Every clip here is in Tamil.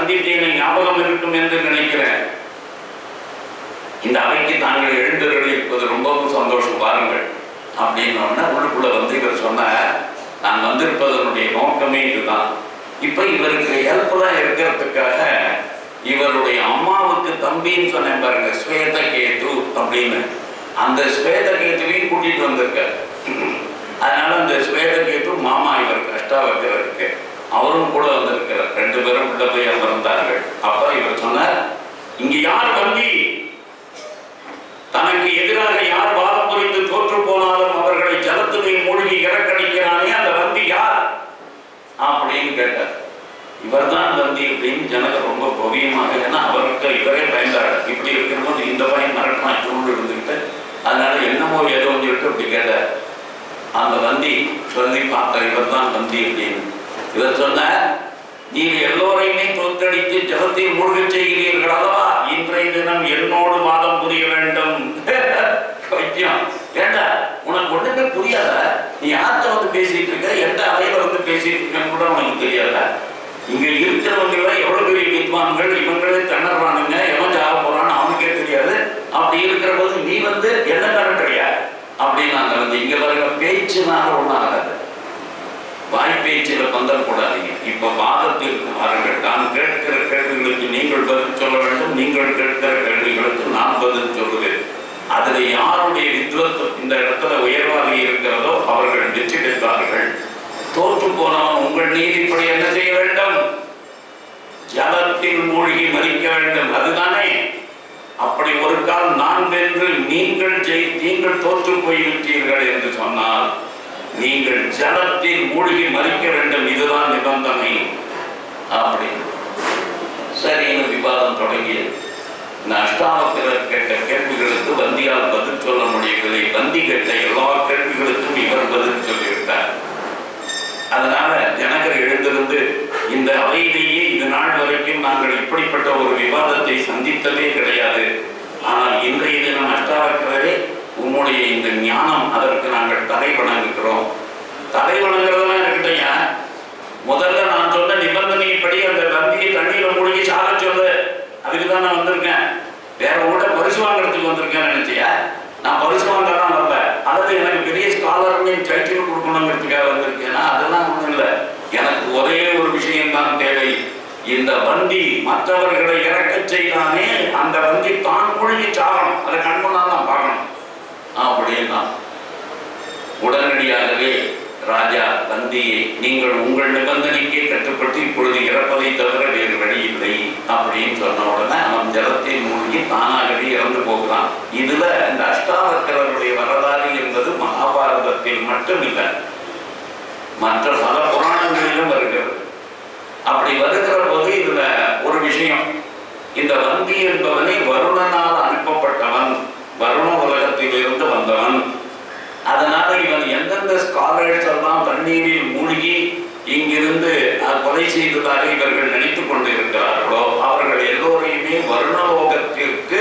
சந்தித்தேனை ஞாபகம் இருக்கும் என்று நினைக்கிறேன். இந்த அவைக்கு தாங்கள் எழுந்தருளியிருப்பது ரொம்பவும் சந்தோஷம், பாருங்கள் அப்படின்னு உள்ளுக்குள்ள இவர் சொன்ன, நான் வந்திருப்பதனுடைய நோக்கமே இதுதான். இப்ப இவருக்கு ஹெல்ப்ஃபுல்லா இருக்கிறதுக்காக இவருடைய அம்மாவுக்கு தம்பின்னு சொன்னேன் பாருங்க, ஸ்வேதகேது அப்படின்னு, அந்த ஸ்வேதகேதுவையும் கூட்டிட்டு வந்திருக்க. அதனால அந்த ஸ்வேதகேது மாமா இவருக்கு அஷ்டாவக்கரருக்கு அவரும் கூட வந்திருக்கிறார். 2 பேரும் உள்ள போய் அமர்ந்தார்கள். அப்ப இவர் சொன்னார், இங்க யார் வந்தி, தனக்கு எதிராக யார் வாதம் புரிந்து தோற்று போனாலும் அவர்களை ஜலத்திலே மூழ்கி இறக்கடிக்கிறானே அந்த வந்தி யார் அப்படின்னு கேட்டார். இவர் தான் வந்தி அப்படின்னு ஜனகர் ரொம்ப பவியமாக, ஏன்னா அவருக்கு இவரே பயந்தாரு. இப்படி இருக்கிறபோது இந்த பையன் மரட்டமா சூழ்ந்து இருந்துக்கிட்டு, அதனால என்னமோ ஏதோ சொல்லிட்டு அப்படி கேட்டார். அந்த வந்தி சொல்லி பார்த்தார், இவர் தான் வந்தி அப்படின்னு. இவர் சொன்ன, நீர் எல்லோரையுமே தோற்கடித்து ஜலத்தில் மூழ்க செய்கிறீர்கள் அல்லவா, இன்றைய தினம் என்னோடு வாதம் புரிய வேண்டும். வைத்தியம் ஏண்டா உனக்கு ஒண்ணுமே புரியாத, நீ யார்கிட்ட பேசிட்டு இருக்க, எந்த அவையில பேசிட்டு இருக்கன்னு கூட உனக்கு தெரியாத. இங்க இருக்கிறவங்க எவ்வளவு பெரிய வித்வான்கள், இவங்களே திணறானுங்க, எவன் ஜாக போறான்னு அவனுக்கே தெரியாது. அப்படி இருக்கிற போது நீ என்ன கரெக்டியா அப்படின்னு அந்த இங்க வர பேச்சுனால ஒன்றும் ஆகாது. வாய்ப்பேச்சில பந்தக்கூடாதீங்க. இப்ப வாதத்திற்கு வாருங்கள். நான் கேட்கிற கேள்விகளுக்கு நீங்கள் பதில் சொல்ல வேண்டும், நீங்கள் கேட்கிற கேள்விகளுக்கு நான் பதில் சொல்லுவேன். அதுல யாருடைய வித்வத் இந்த இடத்துல உயர்வாக இருக்கிறதோ அவர்கள் வெற்றி பெற்றார்கள். தோற்று போனவன் உங்கள் நீதிப்படி என்ன செய்ய வேண்டும், ஜலத்தில் மூழ்கி மறிக்க வேண்டும். அதுதானே. அப்படி ஒரு கால் நான் வென்று நீங்கள் தோற்று போய்விட்டீர்கள் என்று சொன்னால் நீங்கள் ஜலத்தில் மூழ்கி மறிக்க வேண்டும். இதுதான் நிபந்தனை அப்படின்னு சரியான விவாதம் தொடங்கியது. இந்த அஷ்டாவக்கரர் கேட்ட கேள்விகளுக்கு வந்தியால் பதில் சொல்ல முடியவில்லை. வந்தி கேட்ட எல்லா கேள்விகளுக்கும் இவர் பதில் சொல்லிவிட்டார். அதனால ஜனகர் எழுந்திருந்து, இந்த அவையிலேயே இது நாள் வரைக்கும் நாங்கள் இப்படிப்பட்ட ஒரு விவாதத்தை சந்தித்ததே கிடையாது. ஆனால் இன்றைய தினம் அஷ்டாவக்கரரே, உன்னுடைய இந்த ஞானம், அதற்கு நாங்கள் தலை வணங்குகிறோம். தலை வணங்குறதுலாம் இருக்கட்டையா, முதல்ல நான் சொன்ன நிபந்தனைப்படி அந்த வந்தியை தண்ணீரை மூழ்கி சாக சொல்லு. அதுக்குதான் நான் வந்திருக்கேன். வேற கூட பரிசு வாங்குறதுக்கு வந்திருக்கேன்னு நினைச்சியா? நான் பரிசு வாங்கலாம் வரல, அல்லது எனக்கு பெரிய ஸ்காலர்னு டைட்டில் கொடுக்கணுங்கிறதுக்காக வந்திருக்கேன்னா அதெல்லாம் ஒன்றும் இல்லை. எனக்கு ஒரே ஒரு விஷயம்தான் தேவை. இந்த வண்டி மற்றவர்களை இறக்க செய்தானே, அந்த வண்டி தான் மூழ்கி சாகணும். அதை கண்முன்னால் தான் பார்க்கணும் அப்படின்னா உடனடியாகவே ராஜா வந்தியை, நீங்கள் உங்கள் நிபந்தனைக்கே கட்டுப்பட்டு இப்பொழுது இறப்பதை தவிர வேறு வழி இல்லை அப்படின்னு சொன்ன உடனே அவன் ஜலத்தில் மூழ்கி தானாகவே இறந்து போகிறான். இதுல இந்த அஷ்டாவக்கரருடைய வரலாறு என்பது மகாபாரதத்தில் மட்டும் இல்லை, மற்ற பல புராணங்களிலும் வருகிறது. அப்படி வருகிற போது இதுல ஒரு விஷயம், இந்த வந்தி என்பவனை வருணனால் அனுப்பப்பட்டவன், வருண உலகத்தில் இருந்து வந்தவன். அதனால இவன் எந்தெந்த ஸ்காலர்ஸ் எல்லாம் தண்ணீரில் மூழ்கி இங்கிருந்து கொலை செய்ததாக இவர்கள் நினைத்துக் கொண்டு இருக்கிறார்களோ அவர்கள் எல்லோரையுமே வருணலோகத்திற்கு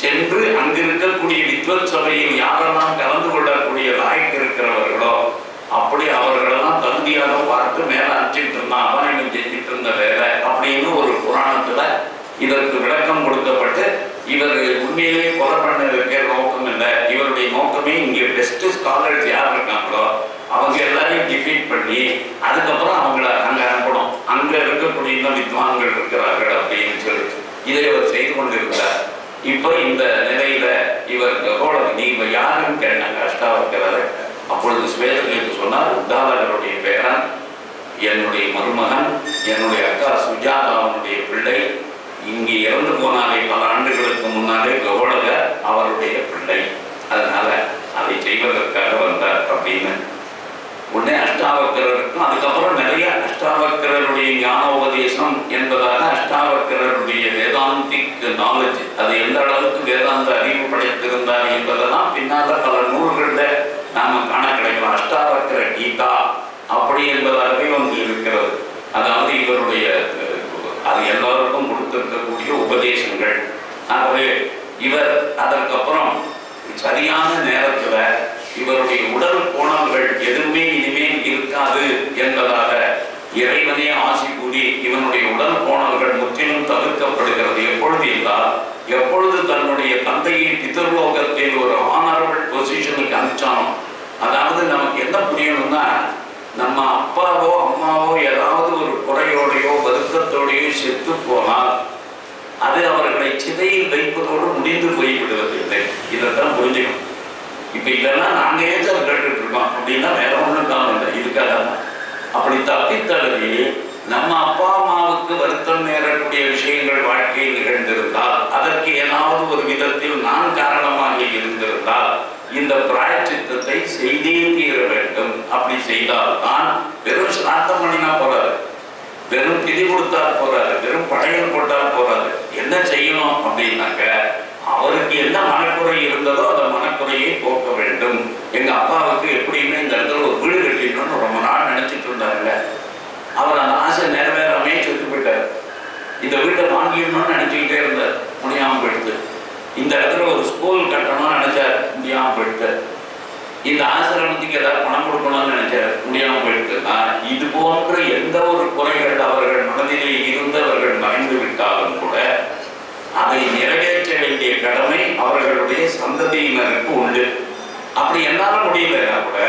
சென்று அங்கிருக்கக்கூடிய வித்வத் சபையில் யாரெல்லாம் கலந்து கொள்ளக்கூடிய லாய்க்கு இருக்கிறவர்களோ அப்படி அவர்களெல்லாம் தகுதியாக பார்த்து மேல அனுப்பிச்சிட்டு இருந்தான். அவன் இவன் செஞ்சிட்டு இருந்த வேலை அப்படின்னு ஒரு புராணத்துல இதற்கு விளக்கம் கொடுக்கப்பட்டு, இவர் உண்மையிலேயே கொலை பண்ண இருக்கிற நோக்கம் இல்லை, இவருடைய நோக்கமே இங்கே பெஸ்ட் ஸ்காலர்ஸ் யார் இருக்காங்களோ அவங்க எல்லாரையும் டிஃபீட் பண்ணி அதுக்கப்புறம் அவங்கள அங்க அனுப்பணும், அங்க இருக்கக்கூடிய வித்வான்கள் இருக்கிறார்கள் அப்படின்னு சொல்லி இதை இவர் செய்து கொண்டிருந்தார். இப்போ இந்த நிலையில இவர் நீ யாருன்னு கேட்டாங்க அஷ்டாவக்கரர். அப்பொழுது ஸ்வேதகேது சொன்னார், உத்தாலகருடைய பேரன், என்னுடைய மருமகன், என்னுடைய அக்கா சுஜாதாவுடைய பிள்ளை, இங்கே இறந்து போனாலே பல ஆண்டுகளுக்கு முன்னாலே கௌடகர் அவருடைய பிள்ளை, அதனால அதை செய்வதற்காக வந்தார் அப்படின்னு உடனே அஷ்டாவக்கரருக்கும் அதுக்கப்புறம் நிறைய அஷ்டாவக்கரருடைய ஞானோபதேசம் என்பதாக அஷ்டாவக்கரருடைய வேதாந்திக் நாலேஜ், அது எந்த அளவுக்கு வேதாந்த அறிவு படைத்திருந்தார் என்பதெல்லாம் பின்னால பல நூல்கள்ல நாம காண கிடைக்கலாம். அஷ்டாவக்கர கீதா அப்படி என்பதாகவே வந்து இருக்கிறது. அதாவது இவருடைய அது எல்லாருக்கும் கொடுத்திருக்கக்கூடிய உபதேசங்கள். ஆகவே இவர் அதற்கப்புறம் சரியான நேரத்துல இவருடைய உடல் கோணங்கள் எதுவுமே இனிமேல் இருக்காது என்பதாக இறைவனே ஆசி கூறி இவனுடைய உடல் கோணங்கள் முற்றிலும் எப்பொழுது தன்னுடைய தந்தையை பிதர்லோகத்தில் ஒரு ஆனரபிள் பொசிஷனுக்கு அனுப்பிச்சானோ, அதாவது நமக்கு என்ன புரியணும்னா, நம்ம அப்பாவோ அம்மாவோ ஏதாவது ஒரு குறையோடையோ வருத்தத்தோடையோ செத்து போனால் அது அவர்களை சிதையில் வைப்பதோடு முடிந்து போய்விடுவதில்லை. இதைத்தான் புரிஞ்சுக்கணும். இப்ப இதெல்லாம் நாங்க ஏன் சார் கேட்டுட்டு இருக்கோம் அப்படின்னா வேற ஒன்றும் காரணம் இல்லை. இதுக்காக அப்படி தப்பித்தழுவி நம்ம அப்பா அம்மாவுக்கு வருத்தம் நேரக்கூடிய விஷயங்கள் வாழ்க்கையில் நிகழ்ந்திருந்தால், அதற்கு ஏதாவது ஒரு விதத்தில் நான் காரணமாக இருந்திருந்தால் இந்த பிராயச்சித்தத்தை செய்தே தீர வேண்டும். அப்படி செய்தால் தான் வெறும் சிராத்தம் பண்ணினா போறாது, வெறும் திதி கொடுத்தால் போறாது, வெறும் படையல் போட்டால் போறாது. என்ன செய்யணும் அப்படின்னாக்க, அவருக்கு என்ன மனக்குறை இருந்ததோ அந்த மனக்குறையை போக்க வேண்டும். எங்க அப்பாவுக்கு எப்படியுமே இந்த இடத்துல ஒரு வீடு கட்டிடணும்னு ரொம்ப நாள் நினைச்சிட்டு இருந்தாருல்ல, அவர் அந்த ஆசை நிறைவேறாமே செத்து போயிட்டார். இந்த வீட்டை வாங்கிடணும்னு நினைச்சுக்கிட்டே இருந்தார், முடியாம போயிடுது. இந்த இடத்துல ஒரு ஸ்கூல் கட்டணும்னு நினைச்சார், முடியாம போயிடுது. இந்த ஆசிரமத்துக்கு ஏதாவது பணம் கொடுக்கணும்னு நினைச்சார், முடியாம போயிடுது. இது போன்ற எந்த ஒரு குறைகள் அவர்கள் மனதிலே இருந்தவர்கள் மறைந்து விட்டாலும் கூட அதை நிறைவேற்ற வேண்டிய கடமை அவர்களுடைய சந்ததியினருக்கு உண்டு. அப்படி என்னால முடியலன்னா கூட,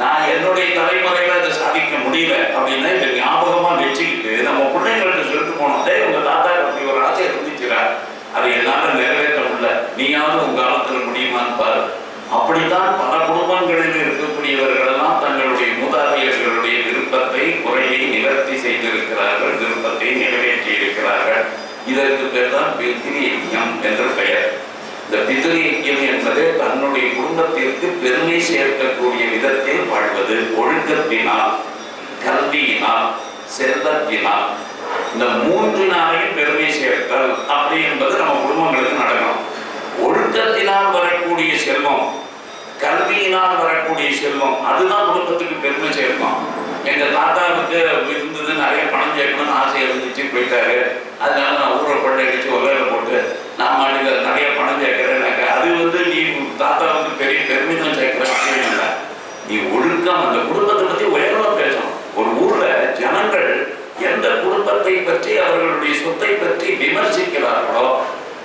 நான் என்னுடைய தலைமுறையில அதை சாதிக்க முடியல அப்படின்னா இதை ஞாபகமா வச்சுக்கிட்டு நம்ம பிள்ளைங்கள்ட்ட சொல்லிட்டு போனோம், உங்க தாத்தா அப்படி ஒரு ஆசை இருந்துச்சுரா, அதை என்னால நிறைவேற்ற முடியல, நீயாவது உங்க காலத்துல முடியுமான்னு பாரு. அப்படித்தான் பல குடும்பங்களில் இருக்கக்கூடியவர்கள் எல்லாம் தங்களுடைய மூதாதையர்களுடைய விருப்பத்தை குறையை நிவர்த்தி செய்திருக்கிறார்கள், விருப்பத்தை நிறைவேற்றி இருக்கிறார்கள். இதற்கு பேர் தான் பித்ருயஜ்ஞம் என்ற பெயர். இந்த பித்ருயஜ்ஞம் என்பது தன்னுடைய குடும்பத்திற்கு பெருமை சேர்க்கக்கூடிய விதத்தில் வாழ்வது. ஒழுக்கத்தினால், கல்வியினால், செல்வத்தினால், இந்த 3 நாளையும் பெருமை சேர்த்தல் அப்படி என்பது நம்ம குடும்பங்களுக்கு நடக்கும். ஒழுக்கத்தினால் வரக்கூடிய செல்வம், கல்வியினால் வரக்கூடிய செல்வம், அதுதான் குடும்பத்துக்கு பெருமை சேர்க்கும். எங்க தாத்தாவுக்கு இருந்தது நிறைய பணம் சேர்க்கணும்னு ஆசை இருந்துச்சு, போயிட்டாரு. அதனால நான் ஊரை கொள்ளை அடிச்சு ஒலையில போட்டு நான் மாட்டுக்கு நிறைய பணம் சேர்க்கிறேன்னாக்க அது நீ தாத்தாவுக்கு பெரிய பெருமிதம் சேர்க்கிற விஷயம் இல்லை. நீ ஒழுக்கம், அந்த குடும்பத்தை பத்தி உயர்வா பேசணும். ஒரு ஊர்ல ஜனங்கள் எந்த குடும்பத்தை பற்றி அவர்களுடைய சொத்தை பற்றி விமர்சிக்கிறார்களோ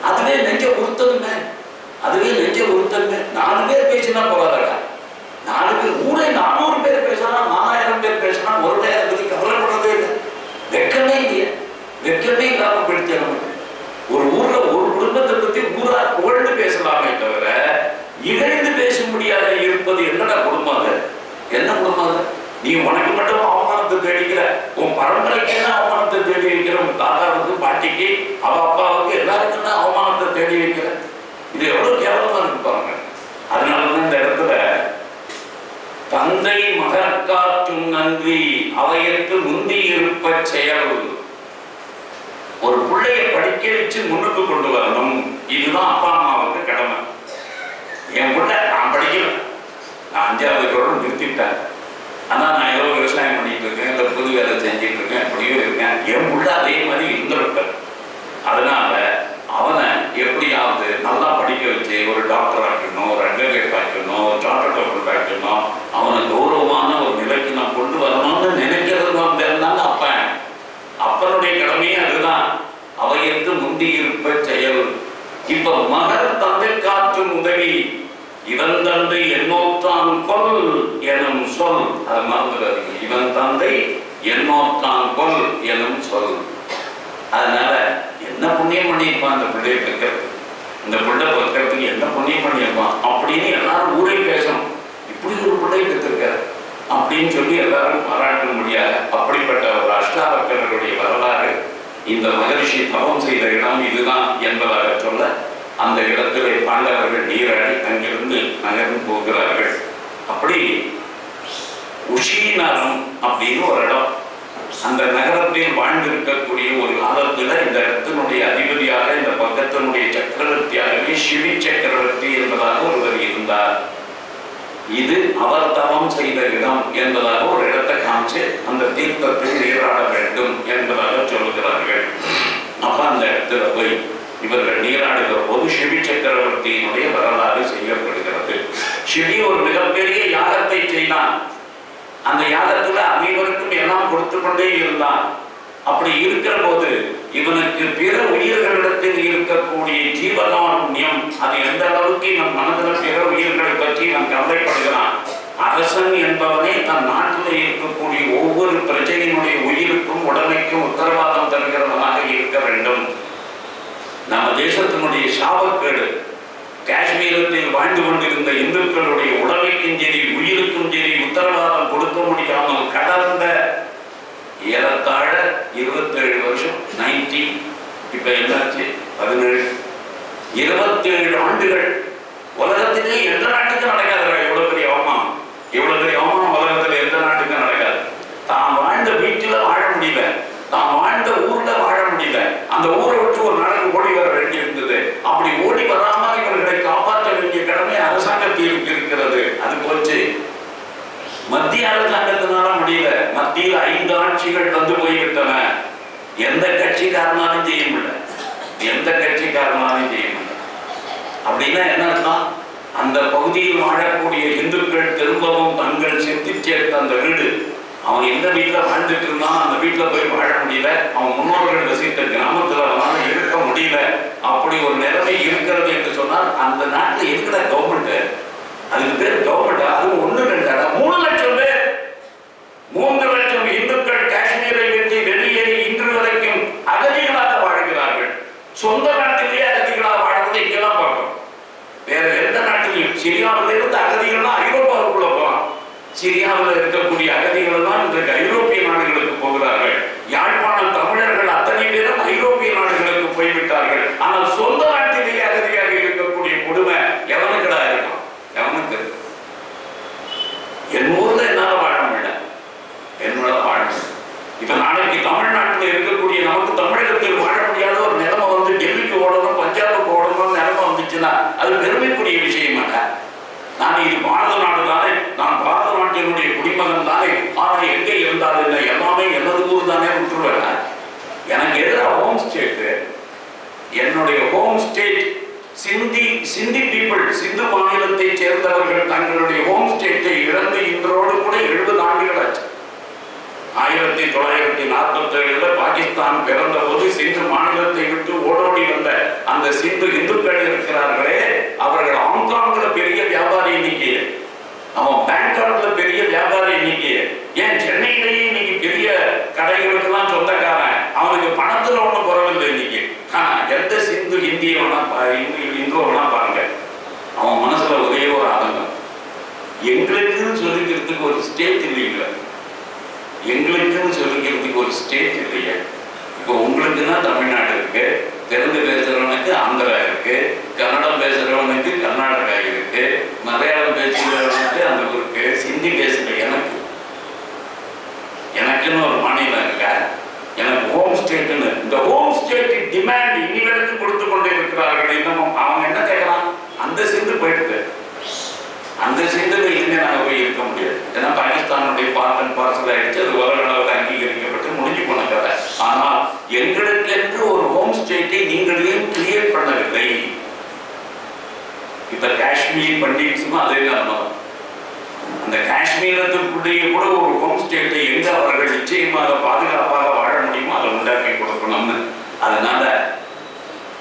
அதுவே நெஞ்ச உறுத்ததுங்க, அதுவே நெஞ்ச உறுத்ததுங்க. 4 பேர் பேசினா போறாதா, 4 பேர் ஊரே 400 பேர் பேசினா, 4000 பேர் பேசினா ஒரு நேரம் பத்தி கவலைப்படுறதே இல்லை. வெக்கமே இல்லையா, வெக்கமே இல்லாம போயிடுச்சு. ஒரு ஊர்ல ஒரு குடும்பத்தை பத்தி ஊரா புகழ்ந்து பேசலாமே தவிர இகழ்ந்து பேச முடியாத இருப்பது என்னடா குடும்பம்? அது என்ன குடும்பம்? அது நீ உனக்கு மட்டும் அவமானத்தை தேடிக்கிற, உன் பரம்பரைக்கு என்ன அவமானத்தை தேடி வைக்கிற, உன் தாத்தாவுக்கு பாட்டிக்கு அவ அப்பாவுக்கு எல்லாருக்கும் தான் அவமானத்தை தேடி வைக்கிற. இது எவ்வளவு கேவலமா இருக்கு பாருங்க. அதனாலதான் இந்த இடத்துல தந்தை மகற்காற்றும் நன்றி அவையற்கு முந்தி இருப்ப செயல். ஒரு பிள்ளைய படிக்க வச்சு முன்னுக்கு கொண்டு வரணும், இதுதான் அப்பா அம்மாவுக்கு கடமை. என் பிள்ளை நான் படிக்கல, நான் 5வது நிறுத்திட்டேன், ஆனா நான் ஏதோ விவசாயம் பண்ணிட்டு இருக்கேன், இந்த புது வேலை செஞ்சுட்டு இருக்கேன், எப்படியோ இருக்கேன். என் பிள்ளை அதே மாதிரி இருந்திருப்பேன். அதனால அவனை எப்படியாவது நல்லா படிக்க வச்சு ஒரு டாக்டர் ஆக்கணும், ஒரு அட்வொகேட் ஆக்கணும், ஒரு சார்ட்டர்ட் அக்கௌண்ட் ஆக்கணும், அவனை கௌரவமான ஒரு நிலைக்கு நான் கொண்டு வரணும்னு நினைக்கிறது இருந்தாங்க அப்பன். அப்பனுடைய கடமையே அதுதான், அவையற்கு முந்தி இருப்ப செயல். இப்ப மகர் தந்தை காற்றும் உதவி, இவன் தந்தை என்னோத்தான் கொல் எனும் சொல். அதை மறந்துடாதீங்க, இவன் தந்தை என்னோத்தான் கொல் எனும் சொல். அதனால என்ன புண்ணியம் பண்ணியிருப்பான் அந்த பிள்ளையை பெற்கிறது, இந்த பிள்ளை பெற்கிறதுக்கு என்ன புண்ணியம் பண்ணியிருப்பான் அப்படின்னு எல்லாரும் ஊரே பேசணும். இப்படி ஒரு பிள்ளையை பெற்றிருக்காரு அப்படின்னு சொல்லி எல்லாரும் பாராட்ட முடியாது. அப்படிப்பட்ட ஒரு அஷ்டாவக்கரனுடைய வரலாறு இந்த மகரிஷி தவம் செய்த இடம் இதுதான் என்பதாக சொல்ல, அந்த இடத்திலே பாண்டவர்கள் நீராடி அங்கிருந்து நகர்ந்து போகிறார்கள். அப்படி உஷீநரம் அப்படின்னு ஒரு இடம், அந்த நகரத்தில் வாழ்ந்திருக்கக்கூடிய ஒரு காலத்துல இந்த இடத்தினுடைய அதிபதியாக இந்த பக்கத்தினுடைய சக்கரவர்த்தியாகவே சிவி சக்கரவர்த்தி என்பதாக ஒருவர் இருந்தார். இது அவர் தவம் செய்த இடம் என்பதாக ஒரு இடத்தை காமிச்சு அந்த தீர்த்தத்தில் நீராட வேண்டும் என்பதாக சொல்லுகிறார்கள். அப்ப அந்த இடத்துல போய் இவர்கள் நீராடுகிற போது சிவி சக்கரவர்த்தியினுடைய வரலாறு செய்யப்படுகிறது. சிவி ஒரு மிகப்பெரிய யாகத்தை செய்தான். அந்த யாகத்துல அனைவருக்கும் எல்லாம் கொடுத்து கொண்டே இருந்தான். அப்படி இருக்கிற போது இவனுக்கு பிற உயிர்களிடத்தில் இருக்கக்கூடிய ஜீவகாருண்யம் அது எந்த அளவுக்கு நம் மனதில் பிற உயிர்களை பற்றி நாம் கவலைப்படுகிறான். அரசன் என்பவனே தன் நாட்டில் இருக்கக்கூடிய ஒவ்வொரு பிரஜையினுடைய உயிருக்கும் உடமைக்கும் உத்தரவாதம் தருகிறவனாக இருக்க வேண்டும். நம்ம தேசத்தினுடைய சாபக்கேடு காஷ்மீரத்தில் வாழ்ந்து கொண்டிருந்த இந்துக்களுடைய உடமைக்கும் சரி உயிருக்கும் சரி உத்தரவாதம் கொடுக்க முடியாமல் கடந்த ஏறத்தாழ 27 வருஷம் 90 இப்ப என்னாச்சு 17 27 ஆண்டுகள் உலகத்திலே எந்த நாட்டுக்கும் நடக்காது. எவ்வளவு பெரிய அவமானம், எவ்வளவு பெரிய அவமானம் உலகத்தில் எந்த நாட்டுக்கும் நடக்காது. தாம் வாழ்ந்த வீட்டில வாழ முடியல, தாம் வாழ்ந்த ஊர்ல வாழ முடியல, அந்த ஊரை விட்டு ஒரு நாளைக்கு ஓடி வர வேண்டி இருந்தது. அப்படி ஓடி வராமல் இவர்களை காப்பாற்ற வேண்டிய கடமை அரசாங்கத்திற்கு இருக்கிறது. அது போச்சு. மத்திய அரசாங்கத்தினால முடியல. மத்தியில் 5 ஆட்சிகள் வந்து போய்விட்டன. எந்த கட்சிக்காரனாலும் செய்ய முடியல, எந்த கட்சிக்காரனாலும் செய்ய முடியல. அப்படின்னா என்ன அர்த்தம்? அந்த பகுதியில் வாழக்கூடிய இந்துக்கள் திரும்பவும் தங்கள் செத்து சேர்த்த அந்த வீடு, அவன் எந்த வீட்டுல வாழ்ந்துட்டு இருந்தான் அந்த வீட்டுல போய் வாழ முடியல. அவன் முன்னோர்கள் வசித்த கிராமத்துல அவனால இருக்க முடியல. அப்படி ஒரு நிலைமை இருக்கிறது என்று சொன்னால் அந்த நாட்டில் இருக்கிற கவர்மெண்ட், அதுக்கு பேர் கவர்மெண்ட். அது 1 2 3 லட்சம் பேர், 3 லட்சம் இந்துக்கள் காஷ்மீரை விட்டு வெளியேறி இன்று வரைக்கும் அகதிகளாக வாழ்கிறார்கள். சொந்த நாட்டிலேயே அகதிகளாக வாழ்வதை இங்கெல்லாம் பார்க்கணும். வேற எந்த நாட்டிலையும் சிரியாவில இருந்து அகதிகள்லாம் ஐரோப்பாவுக்குள்ள போகலாம். சிரியாவில் இருக்கக்கூடிய அகதிகள் எல்லாம் இன்றைக்கு ஐரோப்பிய நாடுகளுக்கு போகிறார்கள். யாழ்ப்பாணம் தமிழர்கள் அத்தனை பேரும் ஐரோப்பிய நாடுகளுக்கு போய்விட்டார்கள். ஆனால் சொந்த நாட்டிலேயே அகதியாக இருக்கக்கூடிய கொடுமை எவனுக்குடா இருக்கும்? எவனுக்கு? என் ஊர்ல என்னால வாழ முடியல, என்னோட வாழ. இப்ப நாளைக்கு தமிழ்நாட்டில் இருக்கக்கூடிய நமக்கு தமிழகத்தில் வாழ முடியாத ஒரு நிலைமை வந்து டெல்லிக்கு ஓடணும் பஞ்சாபுக்கு ஓடணும் நிலைமை வந்துச்சுன்னா அது பெருமைக்குரிய விஷயமாட்டா. நான் இது பாரத நாடு தானே, நான் பாரத நாட்டினுடைய குடிமகன் தானே, ஆனா எங்க இருந்தால் என்ன எல்லாமே எனது ஊர் தானே விட்டுருவேன். எனக்கு எதிராக ஹோம் ஸ்டேட், என்னுடைய ஹோம் ஸ்டேட் சிந்தி பீப்புள், சிந்து மாநிலத்தை சேர்ந்தவர்கள் தங்களுடைய ஹோம் ஸ்டேட்டை இழந்து இன்றோடு கூட 70 ஆண்டுகள் ஆச்சு. 1947 பாகிஸ்தான் பிறந்த போது சிந்து மாநிலத்தை விட்டு ஓடோடி வந்த அந்த சிந்து இந்துக்கள் இருக்கிறார்களே, அவர்கள் ஹாங்காங்ல பெரிய வியாபாரி எண்ணிக்கை, அவன் பேங்காக்ல பெரிய வியாபாரி எண்ணிக்கை, ஏன் சென்னையிலேயே இன்னைக்கு பெரிய கடைகளுக்கெல்லாம் சொந்தக்காரன். அவனுக்கு பணத்துல ஒன்றும் குறவில்லை இன்னைக்கு. ஆனா எந்த சிந்து இந்துவெல்லாம் பாருங்க, அவன் மனசுல ஒரே ஒரு ஆதங்கம், எங்களுக்குன்னு சொல்லிக்கிறதுக்கு ஒரு ஸ்டேட் இல்லைங்களா, எங்களுக்குன்னு சொல்லிக்கிறதுக்கு ஒரு ஸ்டேட் இல்லையா. இப்போ உங்களுக்குன்னா தமிழ்நாடு இருக்கு, தெலுங்கு பேசுறவனுக்கு ஆந்திரா இருக்கு, கன்னடம் பேசுறவனுக்கு கர்நாடகா இருக்கு, மலையாளம் பேசுறவனுக்கு அந்த இருக்கு, ஹிந்தி பேசுற எனக்குன்னு ஒரு மாநிலம் இருக்க, எனக்கு ஹோம் ஸ்டேட்னு. இந்த ஹோம் ஸ்டேட் டிமாண்ட் இன்னிவரைக்கும் கொடுத்து கொண்டே இருக்கிறார்கள். இன்னமும் அவங்க என்ன கேட்கலாம், அந்த சிந்து போயிட்டு அந்த சிந்துல இனிமே நாங்க போய் இருக்க முடியாது. ஏன்னா பாகிஸ்தானுடைய பார்ட் அண்ட் பார்சல் ஆயிடுச்சு, அது உலக அளவில் அங்கீகரிக்கப்பட்டு முடிஞ்சு போன கதை. ஆனால் எங்களுக்கென்று ஒரு ஹோம் ஸ்டேட்டை நீங்கள் ஏன் கிரியேட் பண்ணவில்லை? இப்ப காஷ்மீர் பண்டிட்ஸும் அதே காரணம். அந்த காஷ்மீரத்திற்குள்ளேயே கூட ஒரு ஹோம் ஸ்டேட்டை எங்க அவர்கள் நிச்சயமாக பாதுகாப்பாக வாழ முடியுமோ அதை உண்டாக்கி கொடுக்கணும்னு. அதனால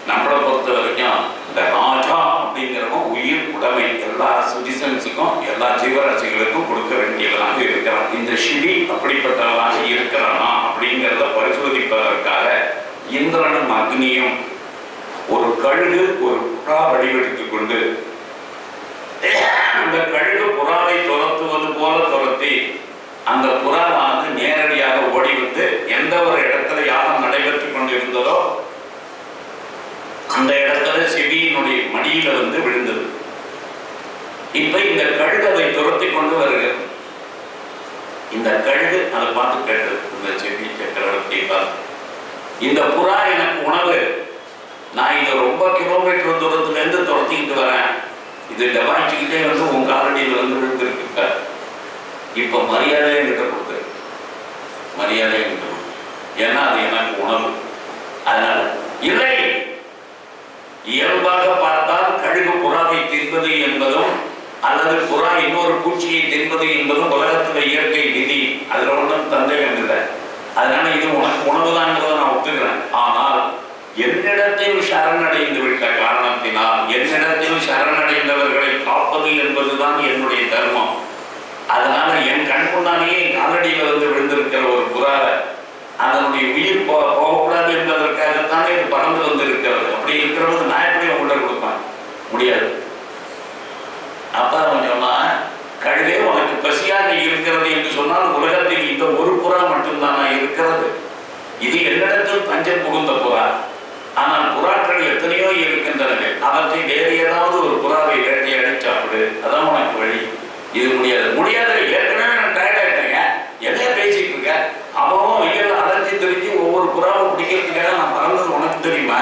நம்மளை பொறுத்த வரைக்கும் இந்த ராஜா அப்படிங்கிறவங்க உயிர் உடைமை எல்லா சிட்டிசன்ஸுக்கும் எல்லா ஜீவராசிகளுக்கும் கொடுக்க வேண்டியவராக இருக்கிறான். இந்த சிவி அப்படிப்பட்டவராக இருக்கிறானா அப்படிங்கிறத பரிசோதிப்பதற்காக இந்திரனும் அக்னியும் ஒரு கழுகு ஒரு புறா வடிவெடுத்துக் கொண்டு அந்த கழுகு புறாவை துரத்துவது போல துரத்தி அந்த புறாவானது நேரடியாக ஓடி வந்து எந்த ஒரு இடத்துல யாகம் நடைபெற்றுக் கொண்டிருந்ததோ அந்த இடத்துல செவியினுடைய மடியில வந்து விழுந்தது. இப்ப இந்த கழுகு அதை துரத்தி கொண்டு வருகிறது. இந்த கழுகு அதை பார்த்து கேட்டது, இந்த செவி சக்கரவர்த்தி பார்த்து, இந்த புறா எனக்கு உணவு, நான் இதை ரொம்ப கிலோமீட்டர் தூரத்துல இருந்து துரத்திக்கிட்டு வரேன், இது டெபாய்ச்சிக்கிட்டே வந்து உங்க காலடியில் வந்து விழுந்திருக்கு. இப்ப மரியாதையை கிட்ட கொடுத்து, மரியாதையை கிட்ட கொடுத்து, ஏன்னா அது எனக்கு உணவு. அதனால இல்லை, இயல்பாக பார்த்தால் கழுகு புறாவை தின்பது என்பதும் அல்லது புறா இன்னொரு பூச்சியை தின்பது என்பதும் உலகத்துல இயற்கை விதி, அதுல ஒன்றும் சந்தேகம் இல்லை. அதனால இது உனக்கு உணவுதான் நான் ஒத்துக்கிறேன். ஆனால் என்னிட என்னிடத்தில் சரணடைந்து விட்ட காரணத்தினால் என்னிடத்தில் சரணடைந்தவர்களை காப்பது என்பதுதான் என்னுடைய தர்மம். அதனால என் கண் முன்னாலேயே காலடியில் வந்து விழுந்திருக்கிற ஒரு புறாவை அதனுடைய உயிர் போகக்கூடாது என்பதற்காகத்தானே இது பறந்து வந்திருக்கிறது. அப்படி இருக்கிறது நான் எப்படி உங்கள்கிட்ட கொடுப்பேன்? முடியாது. அப்ப அவன் சொன்னான், கழுவே உனக்கு பசியாக இருக்கிறது என்று சொன்னால் உலகத்தில் இந்த ஒரு புறா மட்டும்தானா இருக்கிறது? இது என்னிடத்தில் தஞ்சம் புகுந்த புறா. ஆனால் புறாக்கள் எத்தனையோ இருக்கின்றன. அவற்றை வேறு ஏதாவது ஒரு புறாவை வேட்டையாடி சாப்பிடு, அதான் உனக்கு வழி. இது முடியாது. முடியாது. ஏற்கனவே நான் டயர்ட் ஆயிட்டேங்க. எதையா பேசிட்டு இருக்க? அவனும் வெயில் அலைஞ்சி தெரிஞ்சு ஒவ்வொரு புறாவை பிடிக்கிறதுக்காக நான் பறந்தது உனக்கு தெரியுமா?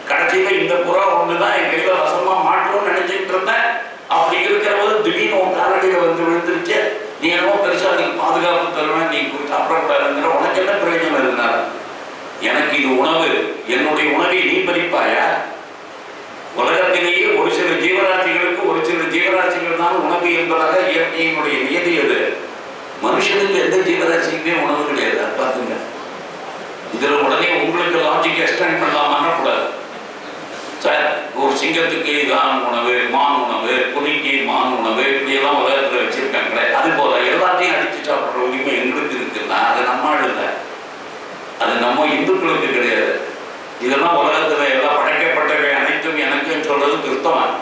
கடைசியில இந்த புறா ஒண்ணுதான் என் கையில வசமா மாட்டோம்னு நினைச்சிட்டு இருந்தேன். அப்படி இருக்கிற போது திடீர்னு உன் காலடியில வந்து விழுந்துருச்சு. நீ என்னவோ பெருசா அதுக்கு பாதுகாப்பு தருவேன், நீ சாப்பிடக்கூடாதுங்கிற உனக்கு என்ன பிரயோஜனம் இருந்தால? எனக்கு இது உணவு, என்னுடைய உணவை நீ பறிப்பாயா? உலகத்திலேயே ஒரு சில ஜீவராசிகளுக்கு ஒரு சில ஜீவராசிகள் தான் உணவு என்பதாக இயற்கையினுடைய நியதி. அது மனுஷனுக்கு எந்த ஜீவராசிக்குமே உணவு கிடையாது. அது பார்த்துங்க. இதுல உடனே உங்களுக்கு லாஜிக் எக்ஸ்டெண்ட் பண்ணலாமான்னா கூடாது. சார், ஒரு சிங்கத்துக்கு தான் உணவு, மான் உணவு, புலிக்கு மான் உணவு, இப்படியெல்லாம் உலகத்துல வச்சிருக்காங்களே, அது போல எல்லாத்தையும் அடிச்சு சாப்பிட்ற உரிமை எங்களுக்கு இருக்குன்னா அது நம்மால் இல்லை, அது நம்ம இந்துக்களுக்கு கிடையாது. இதெல்லாம் உலகத்துல எல்லாம் படைக்கப்பட்டவை அனைத்தும் எனக்குன்னு சொல்றது கிறிஸ்தவன்.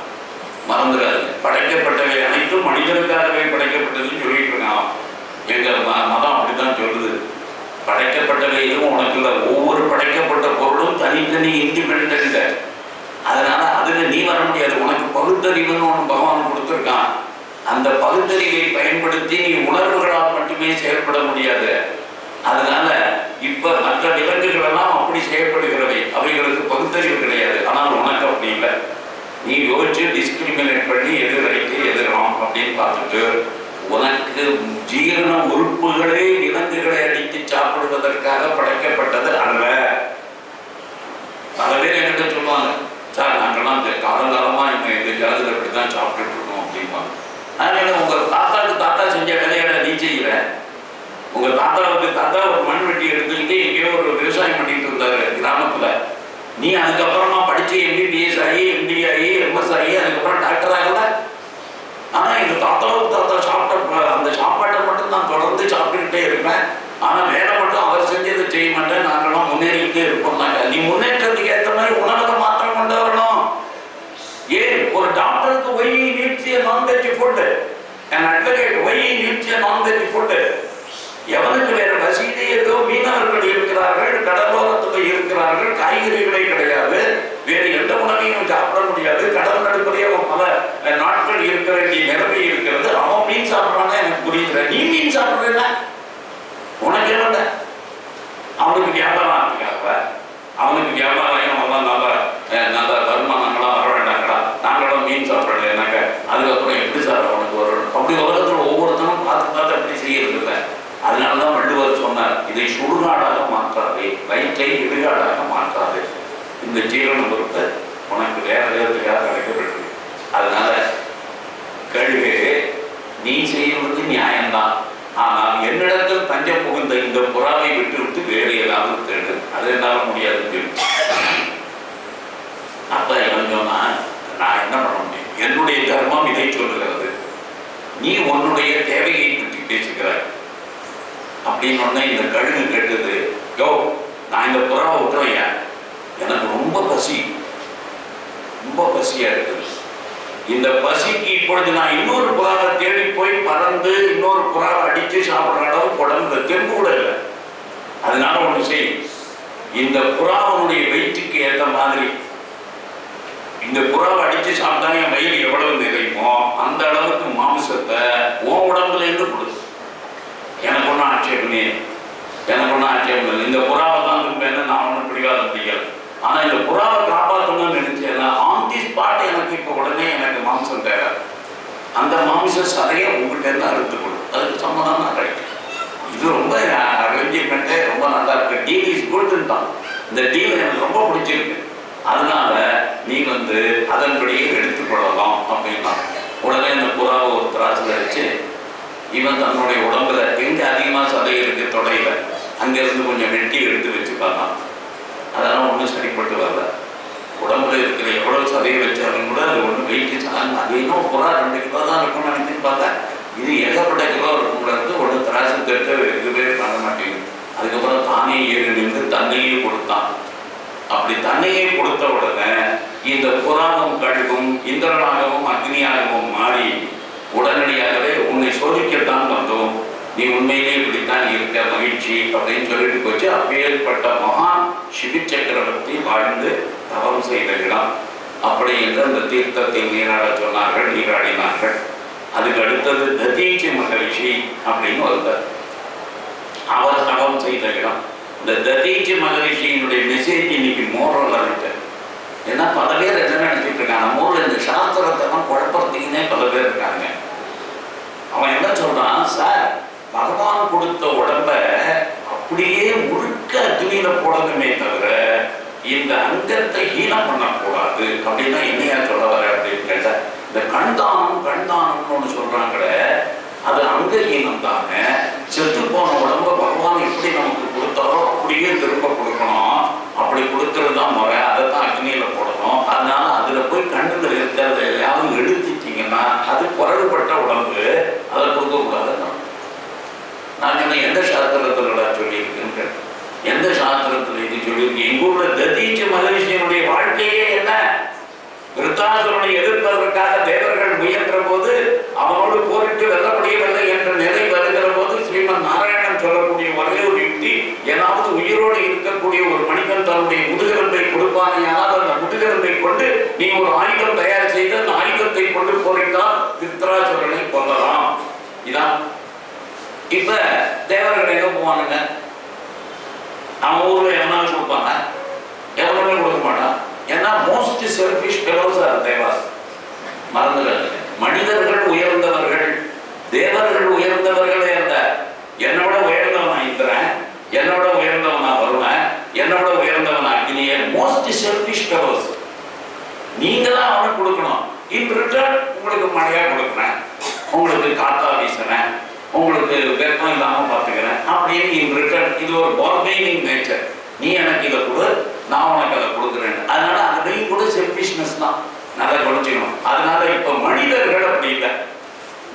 மறந்துடாது. படைக்கப்பட்டவை அனைத்தும் மனிதனுக்காகவே படைக்கப்பட்டதுன்னு சொல்லிட்டு இருக்கான். எங்க மதம் அப்படித்தான் சொல்லுது. படைக்கப்பட்டவை எதுவும் உனக்கு இல்லை. ஒவ்வொரு படைக்கப்பட்ட பொருளும் தனித்தனி இண்டிபெண்ட். அதனால அதுல நீ வர முடியாது. உனக்கு பகுத்தறிவுன்னு ஒன்று பகவான் கொடுத்துருக்கான். அந்த பகுத்தறிவை பயன்படுத்தி நீ உணர்வுகளால் மட்டுமே செயல்பட முடியாது. அதனால இப்ப மற்ற விலங்குகள் எல்லாம் அப்படி செயல்படுகிறவை, அவைகளுக்கு பகுத்தறிவு கிடையாது. ஆனால் உனக்கு அப்படி இல்லை. நீ யோசிச்சு டிஸ்கிரிமினேட் பண்ணி எது ரைட்டு எது ராங் அப்படின்னு பார்த்துட்டு உனக்கு ஜீரண உறுப்புகளே விலங்குகளை அடித்து சாப்பிடுவதற்காக படைக்கப்பட்டது அல்ல. பல பேர் என்கிட்ட சொல்லுவாங்க, சார் நாங்கள்லாம் இந்த காலங்காலமா எங்க ஜாதியில் இப்படிதான் சாப்பிட்டுட்டு இருக்கோம் அப்படிம்பாங்க. அதனால உங்க தாத்தாவுக்கு தாத்தா செஞ்ச வேலைகளை நீ செய்யற. உங்க தாத்தாவுக்கு தாத்தா ஒரு மண் வெட்டி எடுத்துக்கிட்டு எங்கேயோ ஒரு விவசாயம் பண்ணிட்டு இருந்தாரு கிராமத்துல. நீ அதுக்கப்புறமா படிச்சு MBBS ஆகி MD ஆகி MS ஆகி அதுக்கப்புறம் டாக்டர் ஆகல. ஆனா எங்க தாத்தாவுக்கு தாத்தா சாப்பிட்ட அந்த சாப்பாட்டை மட்டும் நான் தொடர்ந்து சாப்பிட்டுக்கிட்டே இருப்பேன். ஆனா வேலை மட்டும் அவர் செஞ்சதை செய்ய மாட்டேன். நாங்கெல்லாம் முன்னேறிக்கிட்டே இருப்போம்னாங்க. நீ முன்னேற்றத்துக்கு ஏற்ற மாதிரி உணவுல மாற்றம் கொண்டு வரணும். ஏன் ஒரு டாக்டருக்கு why needs a non veg food, an advocate why needs a non veg food. எவனுக்கு வேற வசதி ஏதோ மீனவர்கள் இருக்கிறார்கள், கடலோரத்தில் இருக்கிறார்கள், காய்கறிகளே கிடையாது, வேறு எந்த உணவையும் சாப்பிட முடியாது, கடல் நடுப்பதே பல நாட்கள் இருக்க வேண்டிய நிலைமை இருக்கிறது. அவன் மீன் சாப்பிட்றான்னா எனக்கு புரியுது. நீ மீன் சாப்பிட்றேன்னா உனக்கு என்ன? அவனுக்கு வியாபாரம் ஆகுதுக்காக, அவனுக்கு வியாபாரம் அவெல்லாம் நல்ல வருமானங்களாம் வர வேண்டாங்களா? நாங்களும் மீன் சாப்பிடல எனக்கு அதுக்கப்புறம் எப்படி சார் அவனுக்கு வரும்? அப்படி உலகத்தில் ஒவ்வொருத்தரும் பார்த்து பார்த்து அப்படி செய்யறது இல்லை. அதனாலதான் வள்ளுவர் சொன்னார், இதை சுடுகாடாக மாற்றாதே, வயிற்றை இடுகாடாக மாற்றாதே. இந்த ஜீரண பொறுப்பை உனக்கு வேற விதத்துக்காக கிடைக்கப்பட்டிருக்கு. அதனால கழுவே நீ செய்வது நியாயம்தான். ஆனால் என்னிடத்தில் தஞ்சம் புகுந்த இந்த புறாவை விட்டு விட்டு வேறு ஏதாவது தேடு, அது என்னால முடியாது. அப்ப இவன் சொன்னா, நான் என்ன பண்ண முடியும்? என்னுடைய தர்மம் இதை சொல்லுகிறது. நீ உன்னுடைய தேவையை பற்றி பேசுகிறாய் அப்படின்னு இந்த கழுகு கேட்டது, யோ நான் இந்த புறாவை விட்டுறேன், எனக்கு ரொம்ப பசி, ரொம்ப பசியா இருக்குது. இந்த பசிக்கு இப்பொழுது நான் இன்னொரு புறாவை தேடி போய் பறந்து இன்னொரு புறாவை அடிச்சு சாப்பிட்ற அளவுக்கு உடம்புல தெம்பு கூட இல்லை. அதனால ஒண்ணு செய், இந்த புறாவனுடைய வெயிட்டுக்கு ஏற்ற மாதிரி இந்த புறாவை அடிச்சு சாப்பிட்டா என் வயிறு எவ்வளவு நிறையுமோ அந்த அளவுக்கு மாமிசத்தை உன் உடம்புல இருந்து கொடு. எனக்கு ஒன்றும் ஆட்சேபம் இல்லை. இந்த புறாவை தான் இருப்பேன்னு நான் ஒன்றும் பிடிக்கல. ஆனா இந்த புறாவை காப்பாற்றணும்னு நினைச்சேன்னா ஆன் தி ஸ்பாட் எனக்கு இப்போ உடனே எனக்கு மாம்சம் தேவை. அந்த மாமிச சதையை உங்ககிட்ட இருந்து அறுத்து கொடு. அதுக்கு சம்மதம் தான் ரைட். இது ரொம்ப அரேஞ்ச்மெண்ட்டே ரொம்ப நல்லா இருக்கு. டீல் இஸ் குட்ன்னுட்டான். இந்த டீல் எனக்கு ரொம்ப பிடிச்சிருக்கு. அதனால நீ அதன்படியே எடுத்துக்கொள்ளலாம் அப்படின்னா உடனே இந்த புறாவை ஒரு திராட்சை அடிச்சு இவன் தன்னுடைய உடம்புல எங்க அதிகமா சதை இருக்கு தொடையில அங்கிருந்து கொஞ்சம் வெட்டி எடுத்து வச்சு பார்த்தான். அதெல்லாம் ஒன்றும் சரிப்பட்டு வரல. அது இன்னும் புறா 2 கிலோ தான் இருக்கும்னு நினைச்சுன்னு பார்த்தா இது ஏகப்பட்ட கிலோ இருக்குங்கிறது ஒன்று திராட்சை தெற்கு இதுவே பண்ண மாட்டேங்குது. அதுக்கப்புறம் தானே ஏறி நின்று தண்ணியை கொடுத்தான். அப்படி தண்ணியை கொடுத்த உடனே இந்த புறாவும் கழுகும் இந்திரனாகவும் அக்னியாகவும் மாறி உடனடியாகவே உன்னை சோதிக்கத்தான் வந்தோம், நீ உண்மையிலே இப்படித்தான் இருக்க, மகிழ்ச்சி அப்படின்னு சொல்லிட்டு போச்சு. அப்பேற்பட்ட மகான் சிவி சக்கரவர்த்தி வாழ்ந்து தவம் செய்த இடம். அப்படி என்று அந்த தீர்த்தத்தில் நீராட சொன்னார்கள், நீராடினார்கள். அதுக்கு அடுத்தது ததீச்சி மகரிஷி அப்படின்னு வந்தார். அவர் தவம் செய்த இடம். இந்த ததீச்சி மகரிஷியினுடைய மெசேஜ் இன்னைக்கு மோரல் இருக்கு. ஏன்னா பல பேர் என்ன நினைச்சிட்டு இருக்காங்க, நம்ம ஊர்ல இந்த சாஸ்திரத்தை தான் குழப்பறதுக்குன்னே பல பேர் இருக்காங்க. அவன் என்ன சொல்றான், சார் பகவான் கொடுத்த உடம்ப அப்படியே முழுக்க அக்னியில போடணுமே தவிர இந்த அங்கத்தை ஹீனம் பண்ணக்கூடாது அப்படின்னா என்னையா சொல்ல வர அப்படின்னு கேட்ட, இந்த கண்தானம்னு ஒண்ணு சொல்றாங்களே அது அங்கஹீனம் தானே. செத்து போன உடம்ப பகவான் எப்படி நமக்கு கொடுத்தாரோ அப்படியே திரும்ப கொடுக்கணும், அப்படி கொடுக்கறது தான் முறை, அதை தான் அக்னியில போடணும். அதனால அதுல போய் கண்ணுல இருக்கிறத எதையாவது எடுத்துட்டீங்கன்னா அது குறைவுபட்ட உடம்பு, அதை கொடுக்க கூடாதுன்னு. நான் என்ன எந்த சாஸ்திரத்துல சொல்லியிருக்கேன், எந்த சாஸ்திரத்துல இது சொல்லியிருக்கு? எங்க ஊர்ல ததீச்சி மகரிஷியினுடைய வாழ்க்கையே என்ன, விருத்தாசுரனை எதிர்ப்பதற்காக தேவர்கள் முயன்ற போது அவனோடு போரிட்டு வெல்ல முடியவில்லை என்ற நிலை வருகிற போது ஸ்ரீமன் நாராயணன் சொல்லக்கூடிய ஒரே ஒரு யுக்தி, ஏதாவது உயிரோடு இருக்கக்கூடிய ஒரு மனிதன் தன்னுடைய முதுகெலும்பை கொடுப்பானையானால் அந்த முதுகெலும்பை கொண்டு நீ ஒரு ஆயுதம் தயார் செய்து அந்த ஆயுதத்தை கொண்டு போரிட்டால் விருத்தாசுரனை கொல்லலாம். இதான். இப்ப தேவர்கள் எங்க போவானுங்க, அவன் ஊர்ல எவனாலும் கொடுப்பாங்க, எவனுமே கொடுக்க மாட்டான். ஏன்னா most selfish fellows are devas. மறந்துடாது, மனிதர்கள் உயர்ந்தவர்கள், தேவர்கள் உயர்ந்தவர்களே அல்ல. என்னோட உயர்ந்தவன் நான் இருக்கிறேன், என்னோட உயர்ந்தவன் நான் வருவேன், என்னோட உயர்ந்தவன் அக்னியே. Most selfish fellows. நீங்க தான் அவனுக்கு கொடுக்கணும். இன் ரிட்டர்ன் உங்களுக்கு மழையா கொடுக்குறேன், உங்களுக்கு காத்தா வீசுறேன், உங்களுக்கு வெப்பம் இல்லாம பார்த்துக்கிறேன் அப்படின்னு இன் ரிட்டர்ன். இது ஒரு பார்கெனிங் நேச்சர். நீ எனக்கு இதை கொடு, நான் உனக்கு அதை கொடுக்குறேன். அதனால அதையும் கூட செல்ஃபிஷ்னஸ் தான், நல்லா குறைச்சிக்கணும். அதனால இப்ப மனிதர்கள் அப்படி இல்லை,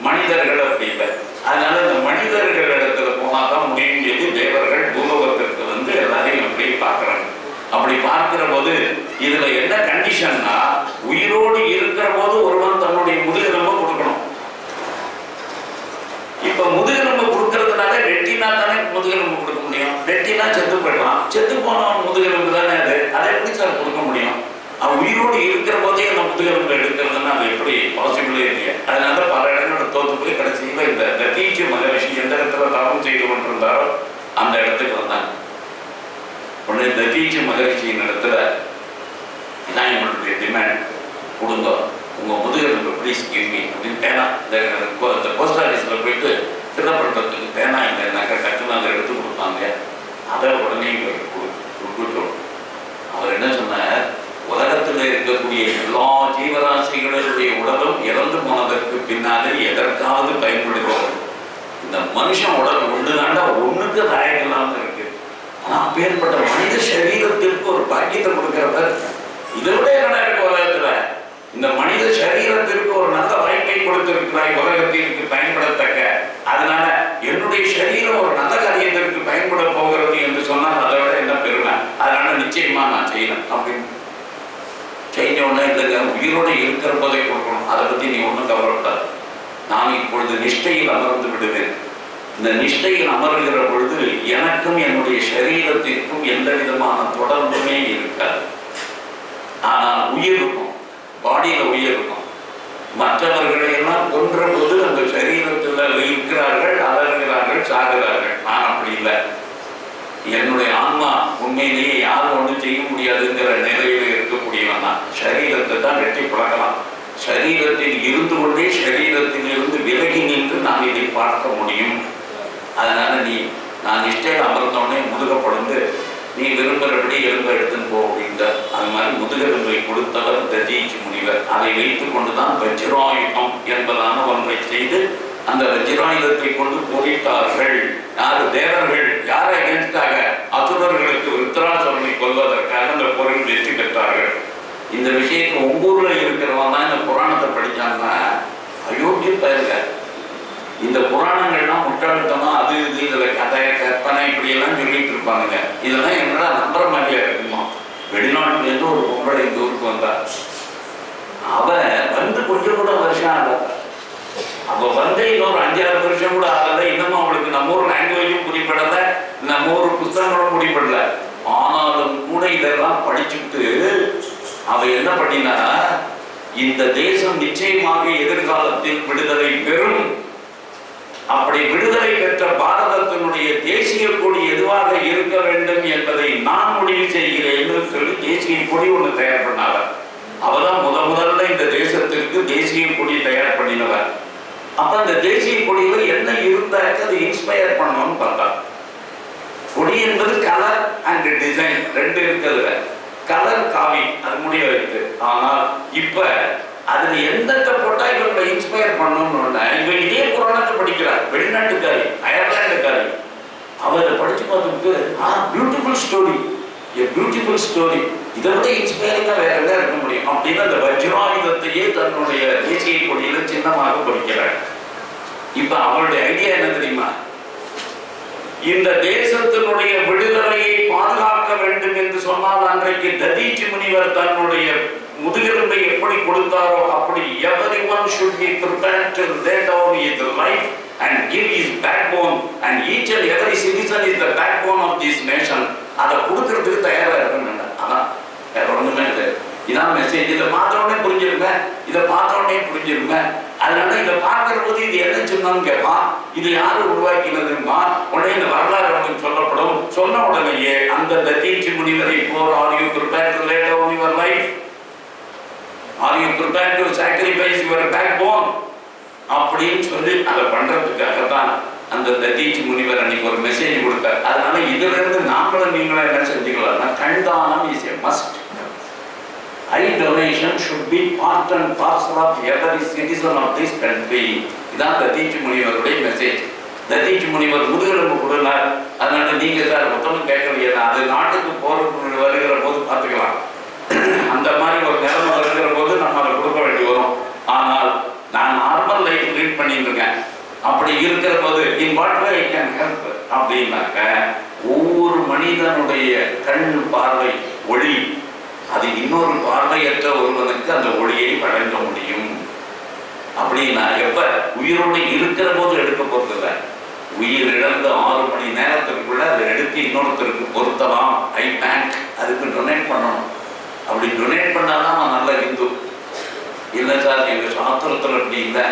மனிதர்கள் அப்படி இல்லை. அதனால இந்த மனிதர்கள் இடத்துல போனாதான் முடியும் செய்து தேவர்கள் பூலோகத்திற்கு வந்து எல்லாரையும் அப்படி பார்க்கறாங்க. அப்படி பார்க்கிற போது இதுல என்ன கண்டிஷன்னா, உயிரோடு இருக்கிற போது ஒருவன் தன்னுடைய முதுகெலும்பை கொடுக்கணும். இப்ப முதுகெலும்பு கொடுக்கறதுனால வெட்டினா தானே முதுகெலும்பு கொடுக்க முடியும். வெட்டினா செத்து போயிடலாம், செத்து போனவன் முதுகெலும்பு தானே அது, அதை எப்படி சார் கொடுக்க முடியும்? அவன் உயிரோடு இருக்கிற போதே அந்த முதுகெலும்பு எடுக்கிறதுன்னா அது எப்படி பாசிபிளே இல்லையா? அதனால பல இடங்களோட தோத்து போய் கடைசியில இந்த ததீச்சி மகரிஷி எந்த இடத்துல தவம் செய்து கொண்டிருந்தாரோ அந்த இடத்துக்கு வந்தாங்க. உடனே ததீச்சி மகரிஷியின் இடத்துல இதான் எங்களுடைய டிமாண்ட், கொடுங்க உங்க முதுகெலும்பு ப்ளீஸ் கிவ் மீ அப்படின்னு. பேனா இந்த போஸ்ட் ஆஃபீஸில் போயிட்டு ஃபில்அப் பண்ணுறதுக்கு பேனா இல்லைன்னாக்கா டக்குன்னு அதை எடுத்து கொடுப்பாங்க. அதை உடனே கொடுத்துட்டோம். அவர் என்ன சொன்னார், உலகத்தில் இருக்கக்கூடிய எல்லா ஜீவராசிகளுடைய உடலும் இறந்து போனதற்கு பின்னாலே எதற்காவது பயன்படுகிறது. இந்த மனுஷன் உடல் ஒன்று தாண்டா, ஒன்றுக்கு ராயங்களாக இருக்கு. ஆனால் அப்பேற்பட்ட மனித சரீரத்திற்கு ஒரு பாக்கியத்தை கொடுக்கிறவர் இதை விட என்ன இருக்கு உலகத்துல? இந்த மனித சரீரத்திற்கு ஒரு நல்ல வாய்ப்பை கொடுத்திருக்கிறாய் உலகத்திற்கு பயன்படத்தக்க. அதனால என்னுடைய சரீரம் ஒரு நல்ல காரியத்திற்கு பயன்பட போகிறது என்று சொன்னால் அதை விட என்ன பெருமை. அதனால நிச்சயமா நான் செய்யணும் அப்படின்னு செஞ்ச உடனே இல்லைங்க, உயிரோடு இருக்கிற போதே கொடுக்கணும், அதை பத்தி நீ ஒன்றும் கவலைப்படாது, நான் இப்பொழுது நிஷ்டையில் அமர்ந்து விடுவேன். இந்த நிஷ்டையில் அமர்கிற பொழுது எனக்கும் என்னுடைய சரீரத்திற்கும் எந்த விதமான தொடர்புமே இருக்காது. ஆனால் உயிர் இருக்கும், பாடியில உயிர் இருக்கும். மற்றவர்களை எல்லாம் கொன்ற போது அந்த சரீரத்தில் இருக்கிறார்கள், அலறுகிறார்கள், சாகிறார்கள். நான் அப்படி இல்லை. என்னுடைய ஆன்மா உண்மையிலேயே யாரும் ஒன்றும் செய்ய முடியாதுங்கிற நிலையில இருக்கக்கூடியவன் தான். சரீரத்தை தான் வெட்டி பழக்கலாம். சரீரத்தில் இருந்து கொண்டே சரீரத்தில் இருந்து விலகி நின்று நான் இதை பார்க்க முடியும். அதனால நான் நிஷ்டையில் அமர்ந்தோடனே முதுகப்படுந்து நீ விரும்புகிறபடி எலும்பை எடுத்துன்னு போ அப்படின்ற. அது மாதிரி முதுகெலும்பை கொடுத்தவர் ததீச்சி முனிவர். அதை வைத்துக் கொண்டுதான் வஜ்ராயுதம் என்பதான ஒன்றை செய்து அந்த வஜ்ராயுதத்தை கொண்டு போரிட்டார்கள். யாரு? தேவர்கள். யாரை எதிர்த்தாக? அசுரர்களுக்கு விருத்தாசுரனை கொல்வதற்காக அந்த போரில் வெற்றி பெற்றார்கள். இந்த விஷயத்தை உங்க ஊர்ல இருக்கிறவன் தான் இந்த புராணத்தை படிச்சாங்கன்னா அயோக்கிய பயிருங்க. இந்த புராணங்கள்லாம் முட்டாள்தனம், அது இது, இதுல கதை கற்பனை இப்படி எல்லாம் சொல்லிட்டு இருப்பானுங்க. இதெல்லாம் என்னடா நம்புற மாதிரியா இருக்குமா? வெளிநாட்டுல இருந்து ஒரு பொம்பளை இந்த ஊருக்கு வந்தா, அவ வந்து கொஞ்சம் கூட வருஷம் ஆகல, அவ வந்து இன்னொரு 5-6 வருஷம் கூட ஆகல. இன்னமும் அவளுக்கு நம்ம ஊர் லாங்குவேஜும் புரியப்படல, நம்ம ஊர் புத்தகங்களும் புரியப்படல. ஆனாலும் கூட இதெல்லாம் படிச்சுட்டு அவ என்ன பண்ணினா, இந்த தேசம் நிச்சயமாக எதிர்காலத்தில் விடுதலை பெறும், அப்படி விடுதலை பெற்ற பாரதத்தினுடைய தேசிய கொடி எதுவாக இருக்க வேண்டும் என்பதை நான் முடிவு செய்கிறேன் சொல்லி தேசிய கொடி ஒன்று தயார் பண்ணாவர். அவதான் முதல்ல இந்த தேசத்திற்கு தேசிய கொடி தயார் பண்ணினவர். அப்ப அந்த தேசிய கொடியில என்ன இருந்தாக்க அதை இன்ஸ்பயர் பண்ணணும்னு பார்த்தா, கொடி என்பது கலர் அண்ட் டிசைன் ரெண்டு இருக்கிறதுல, கலர் காவி அது முடிய வைத்து. ஆனால் இப்ப அதுல எந்தத்தை போட்டா இவங்களை இன்ஸ்பயர் பண்ணணும்னு இவன் இதே புராணத்தை படிக்கிறார், வெளிநாட்டுக்காரி, அயர்லாண்டுக்காரி. அவரை படிச்சு பார்த்துட்டு பியூட்டிஃபுல் ஸ்டோரி, பியூட்டிஃபுல் ஸ்டோரி, இதை விட இன்ஸ்பைரிங்கா வேற என்ன இருக்க முடியும் அப்படின்னு அந்த வஜ்ராயுதத்தையே தன்னுடைய தேசிய கொடியில சின்னமாக பொறிக்கிறார். இப்ப அவருடைய ஐடியா என்ன தெரியுமா? இந்த தேசத்தினுடைய விடுதலையை பாதுகாக்க வேண்டும் என்று சொன்னால், அன்றைக்கு ததீச்சி முனிவர் தன்னுடைய முதுகெலும்பை எப்படி கொடுத்தாரோ அப்படி everyone should be prepared to lay down his life and give his backbone, and each and every citizen is the backbone of this nation. அதை கொடுக்கறதுக்கு தயாரா இருக்கணும். ஆனா வேற ஒண்ணுமே இல்லை. இதான் மெசேஜ். இதை பார்த்த உடனே புரிஞ்சிருங்க, இதை பார்த்த உடனே புரிஞ்சிருங்க. அதனால இதை பார்க்கிற போது இது என்ன சொன்னான்னு கேட்பான், இது யாரு உருவாக்கினதுமா, உடனே இந்த வரலாறு அவனுக்கு சொல்லப்படும். சொன்ன உடனேயே அந்த ததீச்சி முனிவரை போர், are you prepared to lay down your life? Are you prepared to sacrifice your backbone? அப்படின்னு சொல்லி அதை பண்றதுக்காக தான் அந்த ததீச்சி முனிவர் அன்னைக்கு ஒரு மெசேஜ் கொடுத்தார். அதனால இதுல இருந்து நாங்களும் நீங்களும் என்ன செஞ்சுக்கலாம்னா, கண்தானம் is a must. Eye donation should be part and parcel of every citizen of this country. இதான் ததீச்சி முனிவருடைய மெசேஜ். ததீச்சி முனிவர் முதுகெலும்பு கொடுனார். அதனால நீங்க சார் மொத்தமும் கேட்கறீங்க, அது நாட்டுக்கு போறது வருகிற போது பார்த்துக்கலாம். அந்த மாதிரி ஒரு நிலைமை வருகிற போது நம்ம அதை கொடுக்க வேண்டி வரும். ஆனால் நான் நார்மல் லைஃப் லீட் பண்ணிட்டு இருக்கேன். அப்படி இருக்கிற போது in what way I can help அப்படின்னாக்க, ஒவ்வொரு மனிதனுடைய கண் பார்வை ஒளி, அது இன்னொரு பார்வையற்ற ஒருவனுக்கு அந்த ஒளியை வழங்க முடியும். அப்படின்னா எப்ப உயிரோடு இருக்கிற போது எடுக்க போறதில்லை, உயிர் இழந்து 6 மணி நேரத்திற்குள்ள அதை எடுத்து இன்னொருத்தருக்கு பொருத்தலாம். ஐ பேங்க் அதுக்கு டொனேட் பண்ணணும். அப்படி டொனேட் பண்ணாதான் அவன் நல்ல இந்து. இல்லை சார் எங்க சாஸ்திரத்துல அப்படி இல்லை,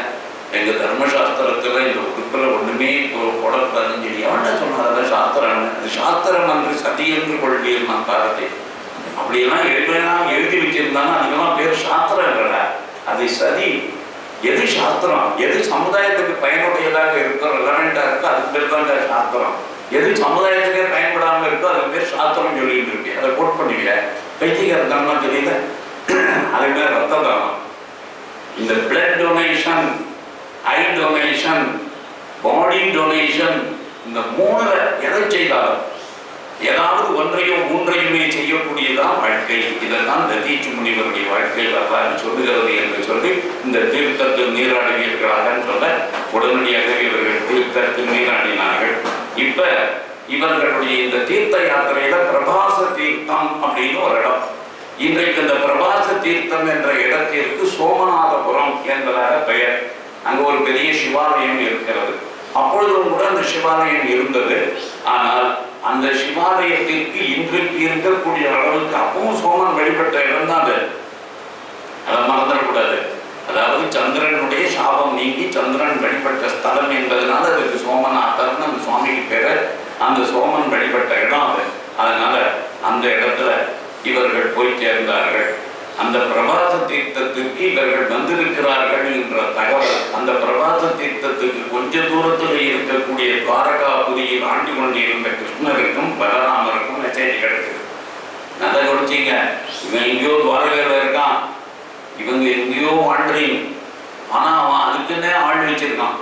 எங்க தர்மசாஸ்திரத்துல இந்த உறுப்பில் ஒண்ணுமே போடக்கூடாதுன்னு சொல்லி எவன்டா சொன்னாத சாஸ்திரம், அது சாஸ்திரம் என்று சதி என்று கொள்வீர் நான் பாரதி அப்படியெல்லாம் எழுதி வச்சிருந்தாங்க. அதுக்கெல்லாம் பேர் சாஸ்திரம் இல்லைடா, அது சதி. எது சாஸ்திரம், எது சமுதாயத்துக்கு பயனுடையதாக இருக்கோ, ரெலவெண்டா இருக்கோ, அதுக்கு பேர் தான் சாஸ்திரம். எது சமுதாயத்துக்கே பயன்படாம இருக்கோ அதுக்கு பேர் சாஸ்திரம் சொல்லிட்டு இருக்கு. அதை கோட் பண்ணுவீங்க, பைத்தியக்காரத்தனமா தெரியல. அதுக்கு பேர் ரத்த தானம். இந்த பிளட் டொனேஷன், ஐ டொனேஷன், பாடி டொனேஷன், இந்த 3 எதை செய்தாலும் ஏதாவது ஒன்றையும் 3ஐயுமே செய்யக்கூடியதான் வாழ்க்கை. இதெல்லாம் ததீச்சி முனிவருடைய வாழ்க்கை வரலாறு சொல்லுகிறது என்று சொல்லி இந்த தீர்த்தத்தில் நீராடுவீர்களாக சொல்ல உடனடியாக இவர்கள் தீர்த்தத்தில் நீராடினார்கள். இப்ப இவர்களுடைய இந்த தீர்த்த யாத்திரையில பிரபாச தீர்த்தம் அப்படின்னு ஒரு இடம். இன்றைக்கு இந்த பிரபாச தீர்த்தம் என்ற இடத்திற்கு சோமநாதபுரம் என்பதாக பெயர். அங்க ஒரு பெரிய சிவாலயம் இருக்கிறது. அப்பொழுதும் கூட அந்த சிவாலயம் இருந்தது. ஆனால் அந்த சிவாலயத்திற்கு இன்றைக்கு இருக்கக்கூடிய அளவுக்கு அப்பவும் சோமன் வழிபட்ட இடம் தான் அது. அதை மறந்துடக்கூடாது. அதாவது சந்திரனுடைய சாபம் நீங்கி சந்திரன் வழிபட்ட ஸ்தலம் என்பதனால அதுக்கு சோமநாதர்னு அந்த சுவாமிக்கு பேரு. அந்த சோமன் வழிபட்ட இடம் அது. அதனால அந்த இடத்துல இவர்கள் போய் சேர்ந்தார்கள். அந்த பிரபாச தீர்த்தத்திற்கு இவர்கள் வந்திருக்கிறார்கள் என்ற தகவல் அந்த பிரபாச தீர்த்தத்துக்கு கொஞ்ச தூரத்தில் இருக்கக்கூடிய துவாரகாபுரியில் ஆண்டு கொண்டிருந்த கிருஷ்ணருக்கும் பலராமருக்கும் மெசேஜ் கிடைக்குது. நல்லா குடிச்சிங்க, இவன் எங்கேயோ துவாரகையில் இருக்கான், இவங்க எங்கேயோ வாண்டரிங், ஆனா அவன் அதுக்குன்னே ஆள் வச்சிருக்கான்.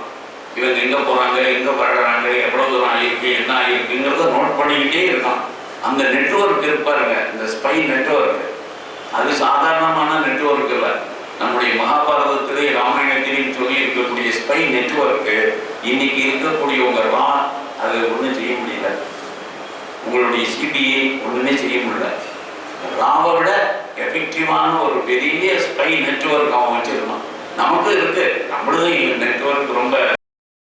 இவங்க எங்க போறாங்க, எங்க வர்றாங்க, எவ்வளவு தூரம் ஆகிருக்கு, என்ன ஆகிருக்குங்கிறத நோட் பண்ணிக்கிட்டே இருக்கான். அந்த நெட்வொர்க் இருப்பாருங்க, இந்த ஸ்பை நெட்வொர்க், அது சாதாரண மகாபாரதத்திலே ராமாயணத்திலையும் சொல்லி இருக்கக்கூடிய ஸ்பை நெட்வொர்க்கு இன்னைக்கு இருக்கக்கூடிய உங்க ரா அதை ஒன்றும் செய்ய முடியல. உங்களுடைய சிபிஐ ஒன்றுமே செய்ய முடியல. ராவை விட எஃபெக்டிவான ஒரு பெரிய ஸ்பை நெட்வொர்க் அவன் வச்சிருக்கான். நமக்கு இருக்கு, நம்மளது நெட்வொர்க் ரொம்ப